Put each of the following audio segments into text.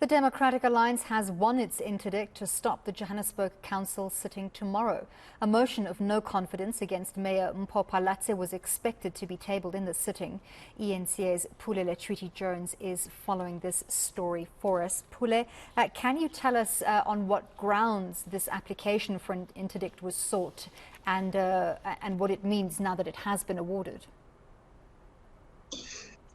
The Democratic Alliance has won its interdict to stop the Johannesburg Council sitting tomorrow. A motion of no confidence against Mayor Mpho Phalatse was expected to be tabled in the sitting. ENCA's Pulele Treaty-Jones is following this story for us. Pule, can you tell us on what grounds this application for an interdict was sought and what it means now that it has been awarded?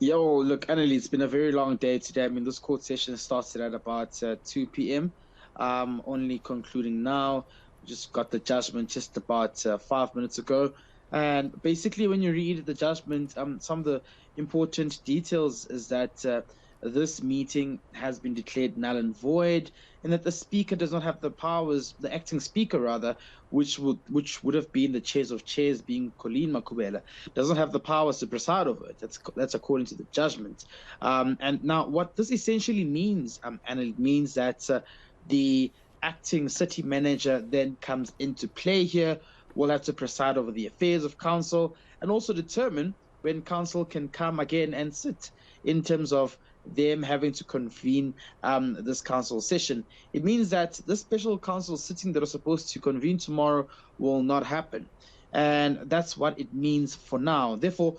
Yo, look, Annalie, it's been a very long day today. I mean, this court session started at about 2 p.m., only concluding now. We just got the judgment just about 5 minutes ago. And basically, when you read the judgment, some of the important details is that this meeting has been declared null and void, and that the speaker does not have the powers, the acting speaker rather, which would have been the chairs of chairs, being Colleen Makubela, doesn't have the powers to preside over it. That's according to the judgment. And now, what this essentially means, and it means that the acting city manager then comes into play here, will have to preside over the affairs of council and also determine when council can come again and sit in terms of them having to convene this council session. It means that this special council sitting that are supposed to convene tomorrow will not happen. And that's what it means for now. Therefore,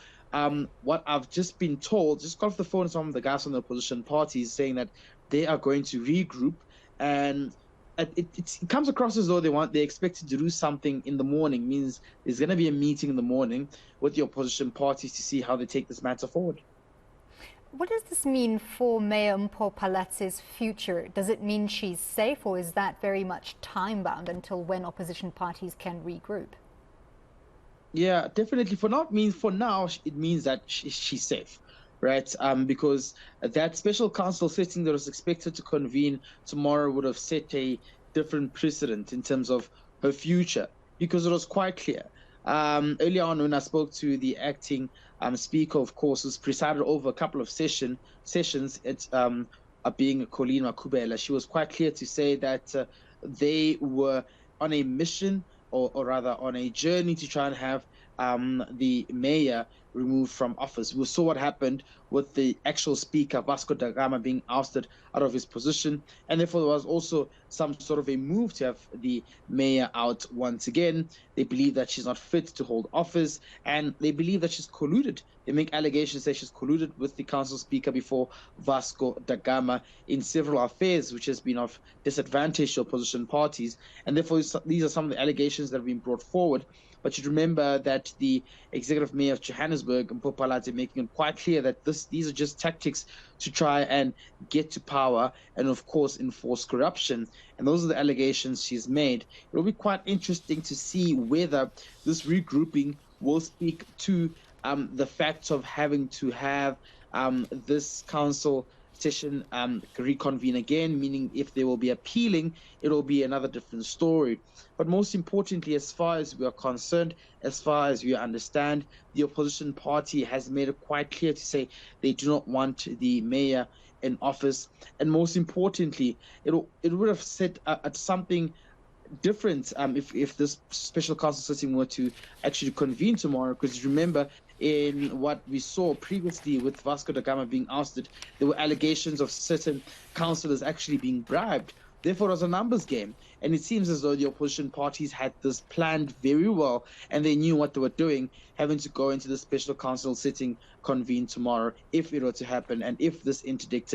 what I've just been told, just got off the phone with some of the guys from the opposition parties saying that they are going to regroup, and it comes across as though they're expected to do something in the morning. Means there's going to be a meeting in the morning with the opposition parties to see how they take this matter forward. What does this mean for Mayor Mpho Phalatse's future? Does it mean she's safe, or is that very much time-bound until when opposition parties can regroup? Yeah, definitely. For now, it means that she's safe, right? Because that special council sitting that was expected to convene tomorrow would have set a different precedent in terms of her future, because it was quite clear. Earlier on, when I spoke to the acting speaker, of course, who's presided over a couple of sessions, it's being Colleen Makubela, she was quite clear to say that they were on a mission, or rather on a journey to try and have the mayor removed from office. We saw what happened with the actual speaker, Vasco da Gama, being ousted out of his position, and therefore there was also some sort of a move to have the mayor out once again. They believe that she's not fit to hold office, and they believe that she's colluded. They make allegations that she's colluded with the council speaker before, Vasco da Gama, in several affairs which has been of disadvantage to opposition parties, and therefore these are some of the allegations that have been brought forward. But you remember that the executive mayor of Johannesburg, Mpho Phalatse, making it quite clear that these are just tactics to try and get to power and, of course, enforce corruption. And those are the allegations she's made. It will be quite interesting to see whether this regrouping will speak to the fact of having to have this council session reconvene again, meaning if they will be appealing, it will be another different story. But most importantly, as far as we are concerned, as far as we understand, the opposition party has made it quite clear to say they do not want the mayor in office. And most importantly, it would have set at something different if this special council sitting were to actually convene tomorrow, because remember, in what we saw previously with Vasco da Gama being ousted, there were allegations of certain councillors actually being bribed. Therefore, it was a numbers game. And it seems as though the opposition parties had this planned very well, and they knew what they were doing, having to go into the special council sitting convene tomorrow if it were to happen, and if this interdict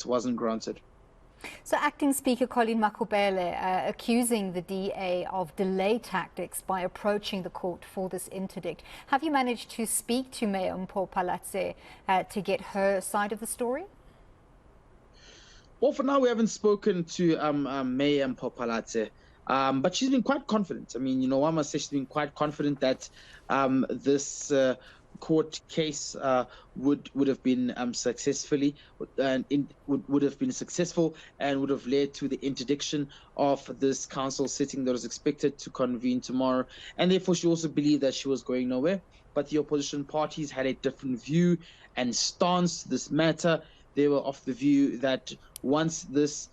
wasn't granted. So acting Speaker Colleen Makubela accusing the DA of delay tactics by approaching the court for this interdict. Have you managed to speak to Mayor Mpho Phalatse to get her side of the story? Well, for now, we haven't spoken to Mayor Mpho Phalatse, but she's been quite confident. I mean, I must say she's been quite confident that this court case would have been successful and would have led to the interdiction of this council sitting that was expected to convene tomorrow, and therefore she also believed that she was going nowhere. But the opposition parties had a different view and stance to this matter. They were of the view that once this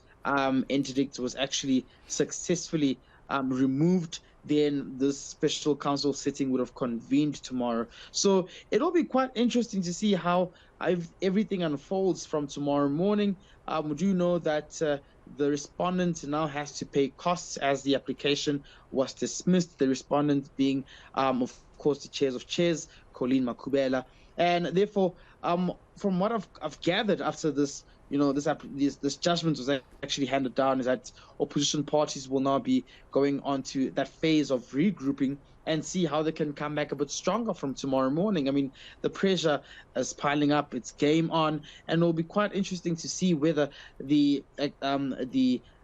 interdict was actually successfully removed, then this special council sitting would have convened tomorrow. So it'll be quite interesting to see how everything unfolds from tomorrow morning. We do know that the respondent now has to pay costs as the application was dismissed. The respondent being, of course, the chairs of chairs, Colleen Makubela, and therefore, from what I've gathered after this, this judgment was actually handed down, is that opposition parties will now be going on to that phase of regrouping and see how they can come back a bit stronger from tomorrow morning. I mean, the pressure is piling up; it's game on, and it'll be quite interesting to see whether the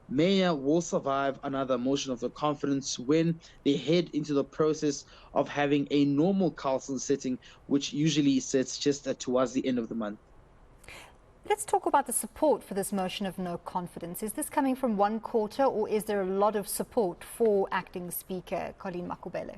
mayor will survive another motion of the confidence when they head into the process of having a normal council sitting, which usually sits just towards the end of the month. Let's talk about the support for this motion of no confidence. Is this coming from one quarter, or is there a lot of support for acting Speaker Colleen Makubele?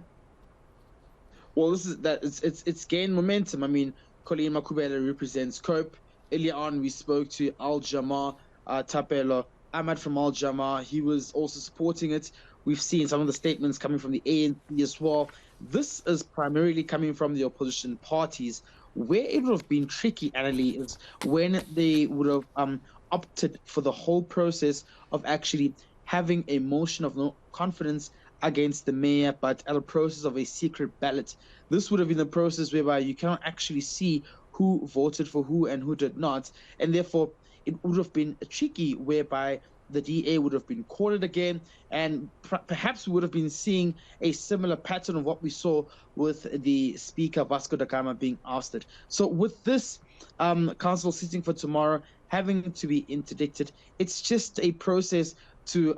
Well, it's gained momentum. I mean, Colleen Makubele represents COPE. Earlier on, we spoke to Al Jamar Tapelo Ahmad from Al Jamar. He was also supporting it. We've seen some of the statements coming from the ANC as well. This is primarily coming from the opposition parties. Where it would have been tricky, Annalie, is when they would have opted for the whole process of actually having a motion of no confidence against the mayor, but at a process of a secret ballot. This would have been a process whereby you cannot actually see who voted for who and who did not, and therefore it would have been tricky, whereby the DA would have been cornered again, and perhaps we would have been seeing a similar pattern of what we saw with the Speaker Vasco da Gama being ousted. So with this council sitting for tomorrow having to be interdicted, it's just a process to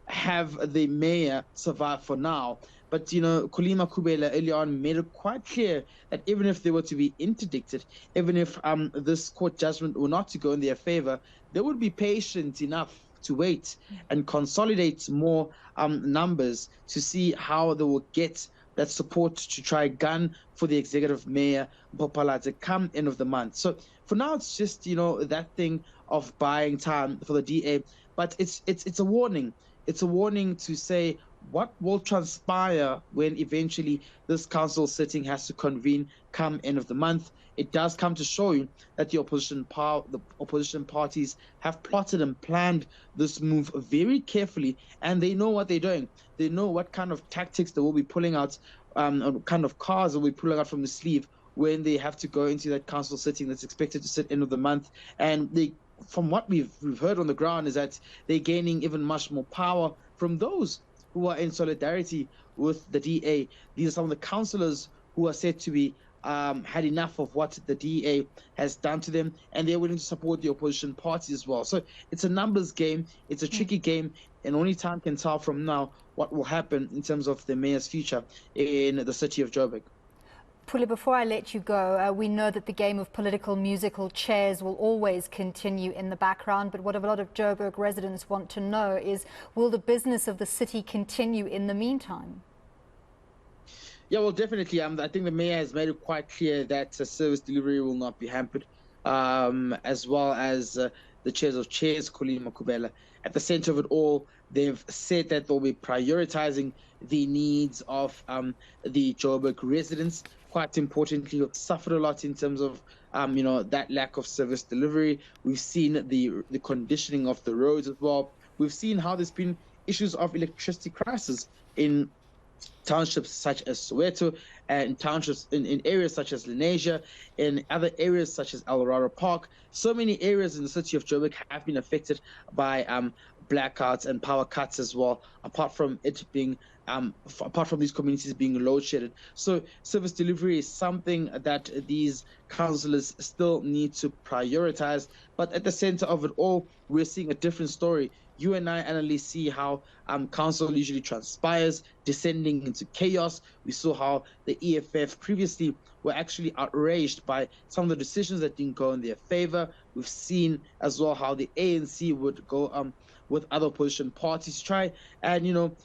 have the mayor survive for now. But, Colleen Makubele early on made it quite clear that even if they were to be interdicted, even if this court judgment were not to go in their favor, they would be patient enough to wait and consolidate more numbers to see how they will get that support to try gun for the executive mayor, Mpho Phalatse, come end of the month. So for now, it's just, that thing of buying time for the DA. But it's a warning. It's a warning to say what will transpire when eventually this council sitting has to convene come end of the month. It does come to show you that the opposition parties have plotted and planned this move very carefully, and they know what they're doing. They know what kind of tactics they will be pulling out, kind of cards they will be pulling out from the sleeve when they have to go into that council sitting that's expected to sit end of the month. And from what we've heard on the ground, is that they're gaining even much more power from those who are in solidarity with the DA. These are some of the councillors who are said to be had enough of what the DA has done to them, and they're willing to support the opposition parties as well. So it's a numbers game, it's a tricky game, and only time can tell from now what will happen in terms of the mayor's future in the city of Joburg. Pule, before I let you go, we know that the game of political musical chairs will always continue in the background, but what a lot of Joburg residents want to know is, will the business of the city continue in the meantime? Yeah, well, definitely. I think the mayor has made it quite clear that service delivery will not be hampered, as well as the chairs of chairs, Colleen Makubele. At the center of it all, they've said that they'll be prioritizing the needs of the Joburg residents. Quite importantly, who have suffered a lot in terms of that lack of service delivery. We've seen the conditioning of the roads as well. We've seen how there's been issues of electricity crisis in townships such as Soweto, and townships in areas such as Lenasia, in other areas such as El Rara Park. So many areas in the city of Joburg have been affected by blackouts and power cuts as well, apart from these communities being load shedded. So service delivery is something that these councillors still need to prioritize. But at the center of it all, we're seeing a different story. You and I, Annalise, see how council usually transpires, descending into chaos. We saw how the EFF previously were actually outraged by some of the decisions that didn't go in their favor. We've seen as well how the ANC would go with other opposition parties to try and,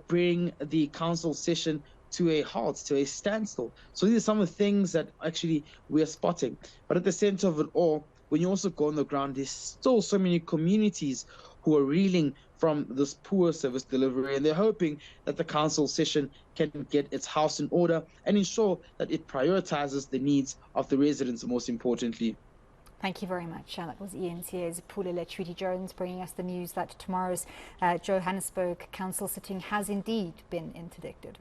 bring the council session to a halt, to a standstill. So these are some of the things that actually we are spotting. But at the center of it all, when you also go on the ground, there's still so many communities who are reeling from this poor service delivery, and they're hoping that the council session can get its house in order and ensure that it prioritizes the needs of the residents, most importantly. Thank you very much. That was ENCA's Pulele Treaty Jones bringing us the news that tomorrow's Johannesburg Council sitting has indeed been interdicted.